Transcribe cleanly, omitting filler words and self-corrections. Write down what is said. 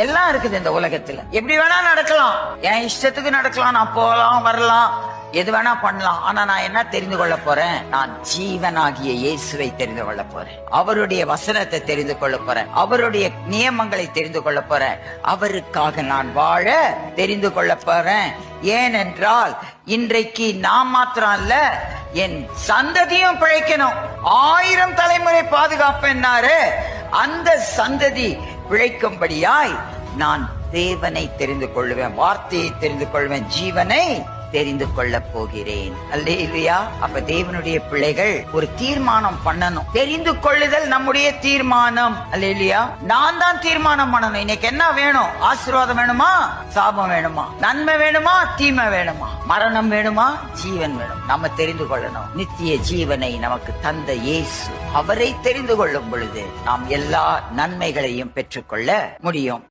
எல்லாம் இருக்குது இந்த உலகத்துல. எப்படி வேணா நடக்கலாம், என் இஷ்டத்துக்கு நடக்கலாம், நான் போகலாம் வரலாம், எது வேணா பண்ணலாம். ஆனா நான் என்ன தெரிந்து கொள்ள போறேன்? நான் ஜீவனாகிய இயேசுவை தெரிந்து கொள்ள போறேன், அவருடைய வசனத்தை தெரிந்து கொள்ள போறேன், அவருடைய நியமங்களை தெரிந்து கொள்ள போறேன், அவருக்காக நான் வாழ தெரிந்து கொள்ள போறேன். ஏனென்றால் இன்றைக்கு நான் மாத்திரம் அல்ல, என் சந்ததியும் பிழைக்கணும். 1000 தலைமுறை பாதுகாப்பேன்னாரு. அந்த சந்ததி பிழைக்கும்படியாய் நான் தேவனை தெரிந்து கொள்வேன், வார்த்தையை தெரிந்து கொள்வேன், ஜீவனை தெரிந்து கொள்ள போகிறேன். அல்லேலூயா. அப்ப தேவனுடைய பிள்ளைகள் ஒரு தீர்மானம் பண்ணணும். தெரிந்து கொள்ளுதல் நம்முடைய தீர்மானம். அல்லேலூயா. நான் தான் தீர்மானம் பண்ணணும். இன்னைக்கு என்ன வேணும்? ஆசீர்வாதம் வேணுமா, சாபம் வேணுமா, நன்மை வேணுமா, தீமை வேணுமா, மரணம் வேணுமா, ஜீவன் வேணும்? நம்ம தெரிந்து கொள்ளணும். நித்திய ஜீவனை நமக்கு தந்த இயேசு, அவரை தெரிந்து கொள்ளும் பொழுது நாம் எல்லா நன்மைகளையும் பெற்றுக்கொள்ள முடியும்.